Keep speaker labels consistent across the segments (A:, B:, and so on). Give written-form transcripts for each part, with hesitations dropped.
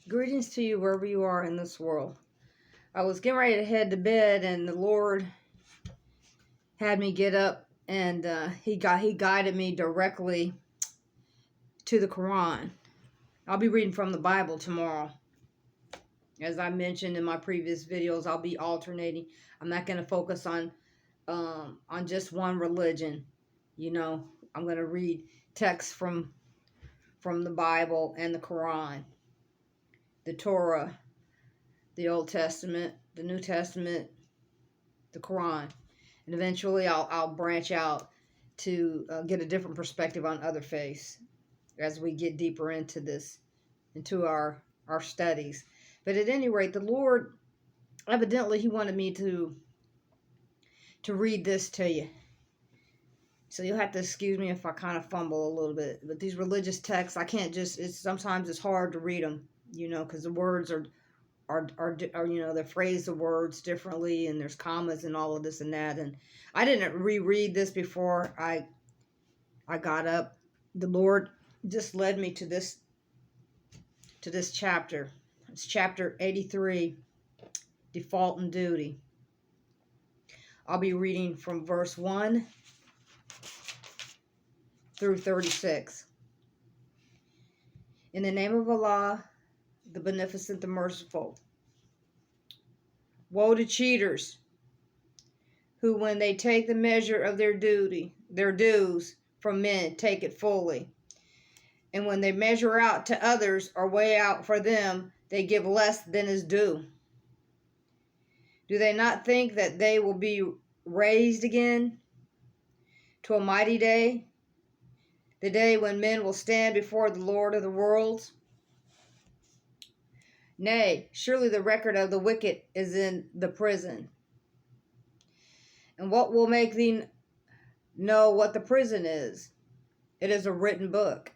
A: Greetings to you wherever you are in this world. I was getting ready to head to bed, and the Lord had me get up, and He guided me directly to the Quran. I'll be reading from the Bible tomorrow. As I mentioned in my previous videos, I'll be alternating. I'm not going to focus on just one religion. I'm going to read texts from the Bible and the Quran, the Torah, the Old Testament, the New Testament, the Quran, and eventually I'll branch out to get a different perspective on other faiths as we get deeper into our studies. But at any rate, the Lord, evidently, He wanted me to read this to you. So you'll have to excuse me if I kind of fumble a little bit. But these religious texts, I can't sometimes it's hard to read them, because the words are they phrase the words differently, and there's commas and all of this and that. And I didn't reread this before I got up. The Lord just led me to this chapter. It's chapter 83, Default and Duty. I'll be reading from verse 1 through 36. In the name of Allah, the Beneficent, the Merciful. Woe to cheaters, who when they take the measure of their dues from men, take it fully. And when they measure out to others or weigh out for them, they give less than is due. Do they not think that they will be raised again to a mighty day, the day when men will stand before the Lord of the worlds? Nay, surely the record of the wicked is in the prison. And what will make thee know what the prison is? It is a written book.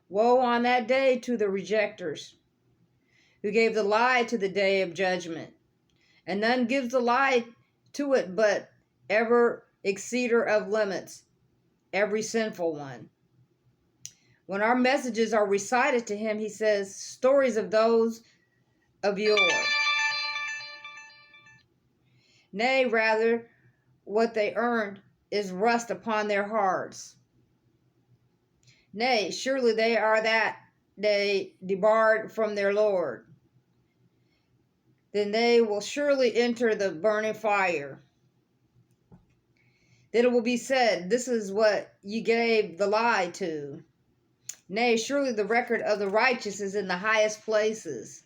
A: Woe on that day to the rejectors, who gave the lie to the day of judgment. And none gives the lie to it but ever exceeder of limits, every sinful one. When our messages are recited to him, he says, stories of those of yore. Nay, rather, what they earned is rust upon their hearts. Nay, surely they are that day debarred from their Lord. Then they will surely enter the burning fire. Then it will be said, this is what you gave the lie to. Nay, surely the record of the righteous is in the highest places.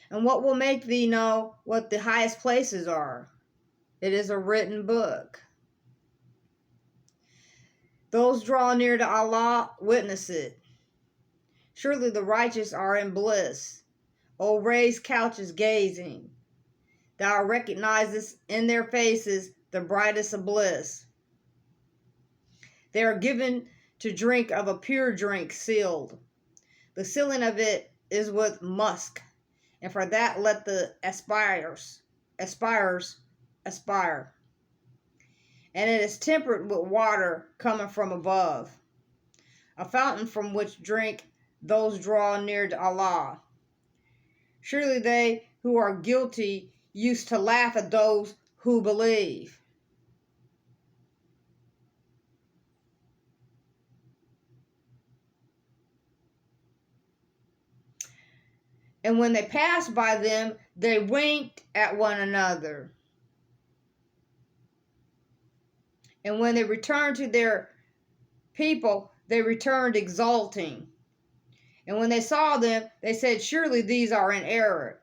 A: And what will make thee know what the highest places are? It is a written book. Those draw near to Allah witness it. Surely the righteous are in bliss. O raised couches gazing. Thou recognizest in their faces the brightest of bliss. They are given to drink of a pure drink sealed. The sealing of it is with musk, and for that let the aspirers aspire. And it is tempered with water coming from above, a fountain from which drink those draw near to Allah. Surely they who are guilty used to laugh at those who believe. And when they passed by them, they winked at one another. And when they returned to their people, they returned exulting. And when they saw them, they said, surely these are in error.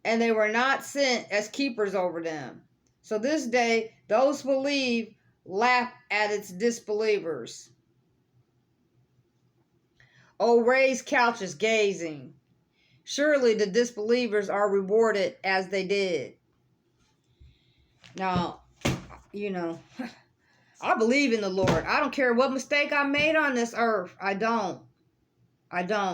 A: And they were not sent as keepers over them. So this day, those who believe laugh at its disbelievers. O raised couches gazing. Surely the disbelievers are rewarded as they did. Now, I believe in the Lord. I don't care what mistake I made on this earth. I don't.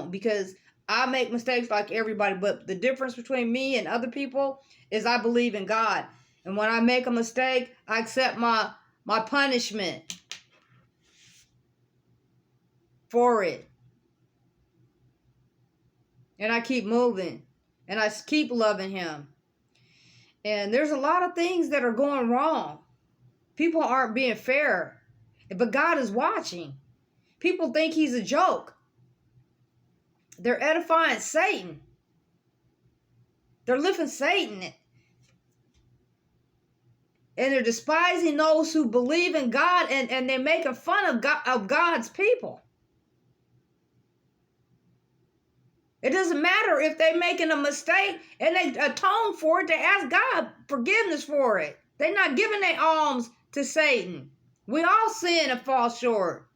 A: Because I make mistakes like everybody. But the difference between me and other people is I believe in God. And when I make a mistake, I accept my punishment. for it. And I keep moving. And I keep loving him. And there's a lot of things that are going wrong. People aren't being fair. But God is watching. People think he's a joke. They're edifying Satan. They're lifting Satan. And they're despising those who believe in God, and they're making fun of God's people. It doesn't matter if they're making a mistake and they atone for it, they ask God forgiveness for it. They're not giving their alms to Satan. We all sin and fall short.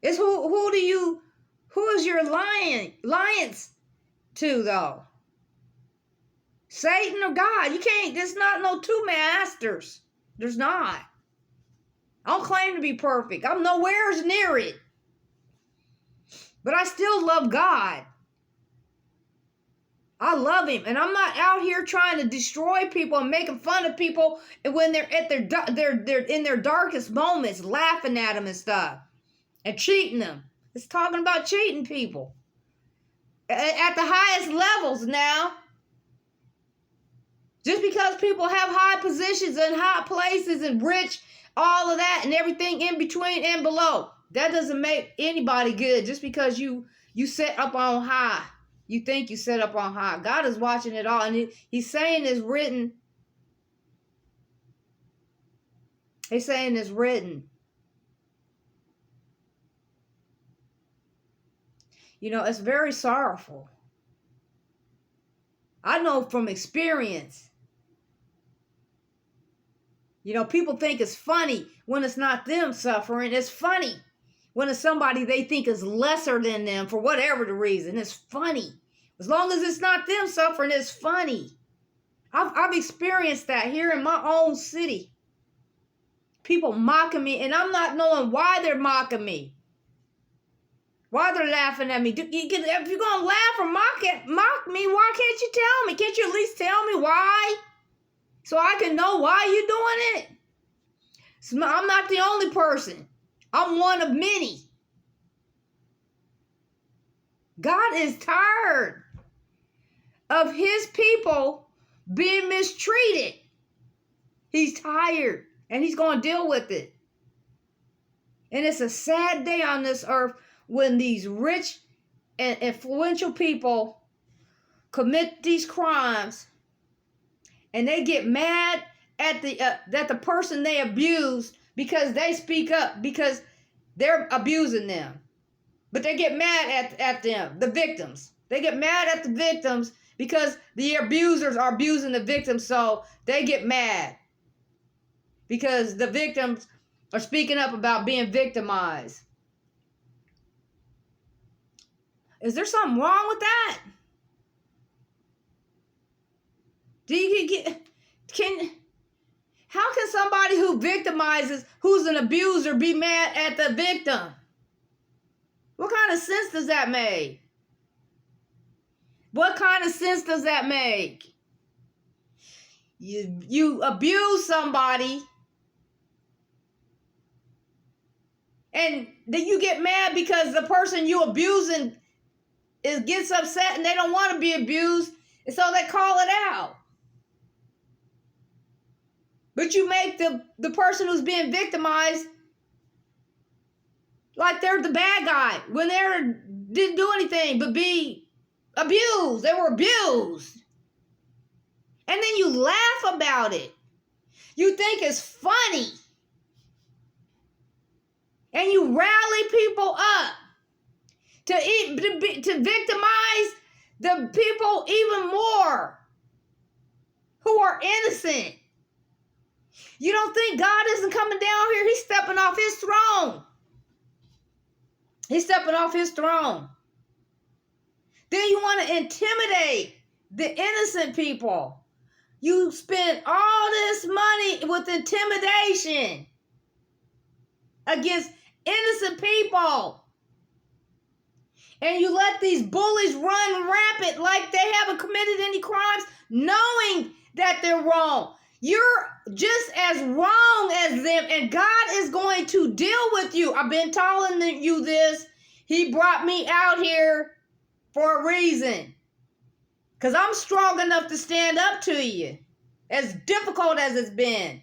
A: It's who is your alliance to, though? Satan or God? You can't, there's not no two masters. There's not. I don't claim to be perfect. I'm nowhere near it. But I still love God. I love him. And I'm not out here trying to destroy people and making fun of people when they're at they're in their darkest moments, laughing at them and stuff. And cheating them. It's talking about cheating people. At the highest levels now. Just because people have high positions and high places and rich, all of that and everything in between and below. That doesn't make anybody good just because you set up on high. You think you set up on high. God is watching it all. And he's saying it's written. He's saying it's written. You know, it's very sorrowful. I know from experience. You know, people think it's funny when it's not them suffering. It's funny when it's somebody they think is lesser than them for whatever the reason. It's funny. As long as it's not them suffering, it's funny. I've experienced that here in my own city. People mocking me, and I'm not knowing why they're mocking me. Why they're laughing at me. If you're going to laugh or mock me, why can't you tell me? Can't you at least tell me why? So I can know why you're doing it. So I'm not the only person. I'm one of many. God is tired of his people being mistreated. He's tired, and he's going to deal with it. And it's a sad day on this earth when these rich and influential people commit these crimes. And they get mad at the person they abused because they speak up because they're abusing them. But they get mad at them, the victims. They get mad at the victims because the abusers are abusing the victims, so they get mad. Because the victims are speaking up about being victimized. Is there something wrong with that? How can somebody who victimizes, who's an abuser, be mad at the victim? What kind of sense does that make? What kind of sense does that make? You abuse somebody, and then you get mad because the person you abusing gets upset and they don't want to be abused, and so they call it out. But you make the person who's being victimized like they're the bad guy when they didn't do anything but be abused. They were abused. And then you laugh about it. You think it's funny. And you rally people up to victimize the people even more who are innocent. You don't think God isn't coming down here? He's stepping off his throne. He's stepping off his throne. Then you want to intimidate the innocent people. You spend all this money with intimidation against innocent people. And you let these bullies run rampant like they haven't committed any crimes, knowing that they're wrong. You're just as wrong as them, and God is going to deal with you. I've been telling you this. He brought me out here for a reason. Because I'm strong enough to stand up to you. As difficult as it's been.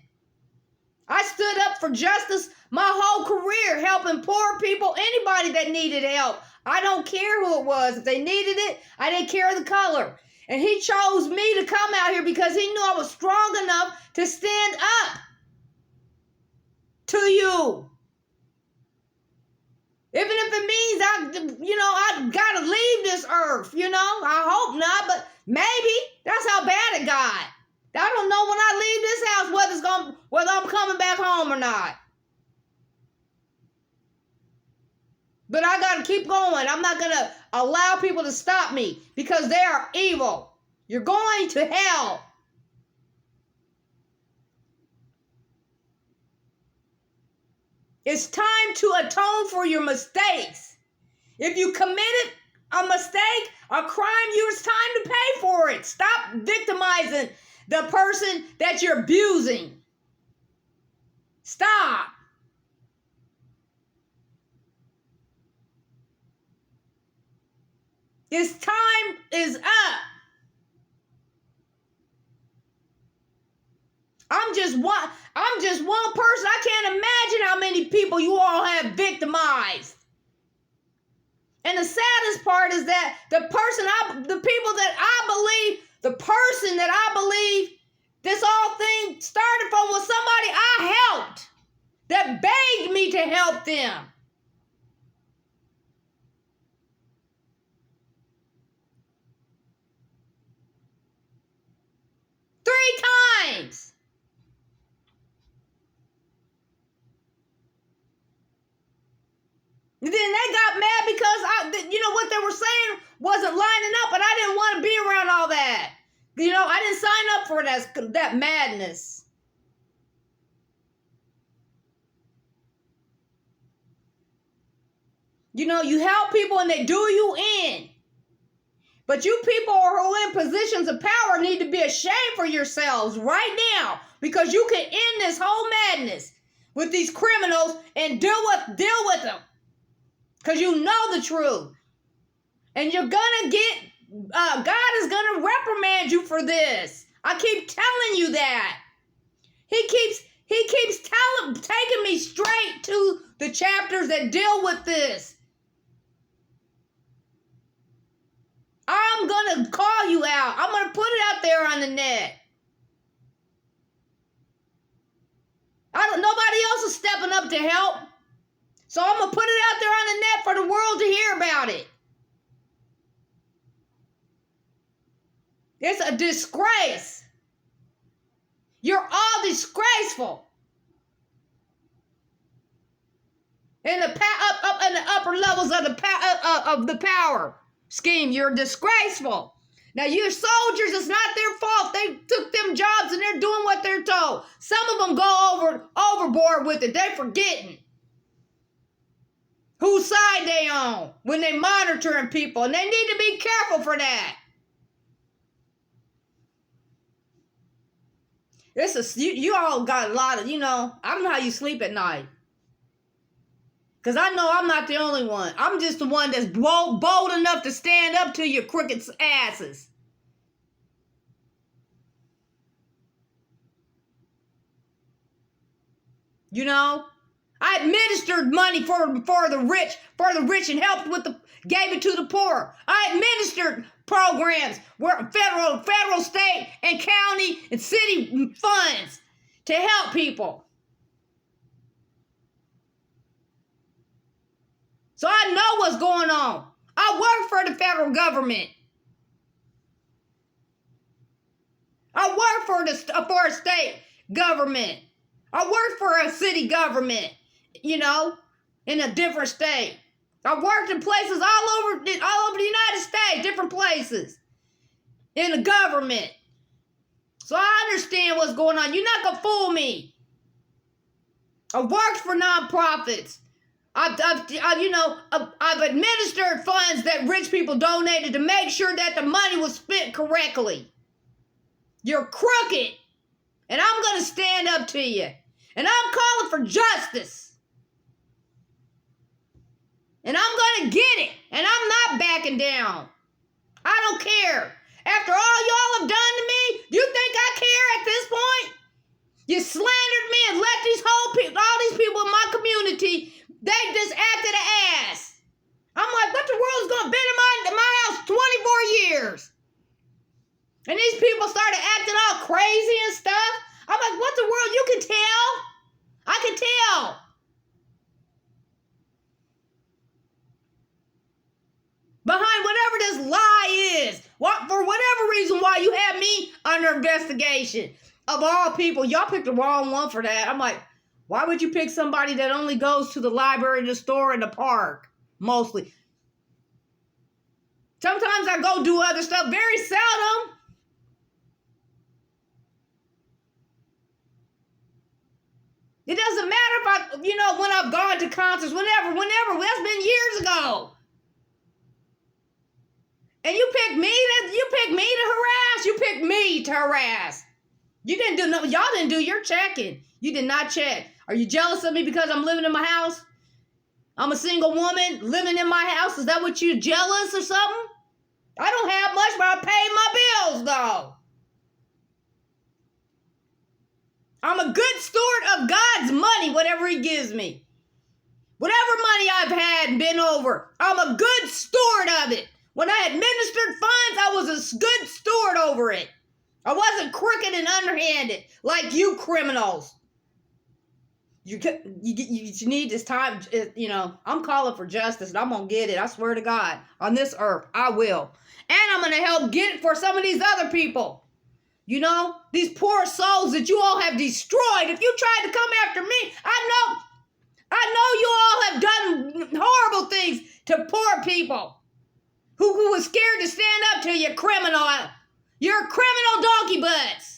A: I stood up for justice my whole career, helping poor people, anybody that needed help. I don't care who it was. If they needed it, I didn't care the color. And he chose me to come out here because he knew I was strong enough to stand up to you. Even if it means I gotta leave this earth, I hope not, but maybe that's how bad it got. I don't know when I leave this house whether I'm coming back home or not. But I gotta keep going. I'm not gonna allow people to stop me because they are evil. You're going to hell. It's time to atone for your mistakes. If you committed a mistake, a crime, it's time to pay for it. Stop victimizing the person that you're abusing. Stop. Its time is up. I'm just one person. I can't imagine how many people you all have victimized. And the saddest part is that the person that I believe this whole thing started from was somebody I helped that begged me to help them. Three times. And then they got mad because what they were saying wasn't lining up, and I didn't want to be around all that. I didn't sign up for that madness. You help people and they do you in. But you people who are in positions of power need to be ashamed for yourselves right now, because you can end this whole madness with these criminals and deal with them. Because you know the truth. And you're going to get, God is going to reprimand you for this. I keep telling you that. He keeps taking me straight to the chapters that deal with this. I'm going to call you out. I'm going to put it out there on the net. Nobody else is stepping up to help. So I'm going to put it out there on the net for the world to hear about it. It's a disgrace. You're all disgraceful. In the up in the upper levels of the power scheme, you're disgraceful. Now, your soldiers, it's not their fault. They took them jobs and they're doing what they're told. Some of them go overboard with it. They're forgetting whose side they on when they monitoring people, and they need to be careful for that. You all got a lot of, I don't know how you sleep at night. Because I know I'm not the only one. I'm just the one that's bold enough to stand up to your crooked asses. I administered money for the rich and helped gave it to the poor. I administered programs where federal, state, and county and city funds to help people. So I know what's going on. I work for the federal government. I work for a state government. I work for a city government, in a different state. I worked in places all over the United States, different places in the government. So I understand what's going on. You're not going to fool me. I worked for nonprofits. I've administered funds that rich people donated to make sure that the money was spent correctly. You're crooked. And I'm going to stand up to you. And I'm calling for justice. And I'm going to get it. And I'm not backing down. I don't care. After all y'all have done to me, do you think I care at this point? You slandered me and let all these people in my community, they just acted an ass. I'm like, what the world's going to be in my house 24 years? And these people started acting all crazy and stuff. I'm like, what the world? You can tell. I can tell. Behind whatever this lie is, for whatever reason why you have me under investigation. Of all people, y'all picked the wrong one for that. I'm like, why would you pick somebody that only goes to the library, the store, and the park? Mostly. Sometimes I go do other stuff. Very seldom. It doesn't matter if when I've gone to concerts, whenever. That's been years ago. And you picked me to harass. You picked me to harass. You didn't do nothing. Y'all didn't do your checking. You did not check. Are you jealous of me because I'm living in my house? I'm a single woman living in my house. Is that what you jealous or something? I don't have much, but I pay my bills, though. I'm a good steward of God's money, whatever he gives me. Whatever money I've had and been over, I'm a good steward of it. When I administered funds, I was a good steward over it. I wasn't crooked and underhanded like you criminals. You need this time, I'm calling for justice and I'm going to get it. I swear to God, on this earth, I will. And I'm going to help get it for some of these other people. These poor souls that you all have destroyed. If you tried to come after me, I know you all have done horrible things to poor people who was scared to stand up to you, criminal. You're criminal donkey butts.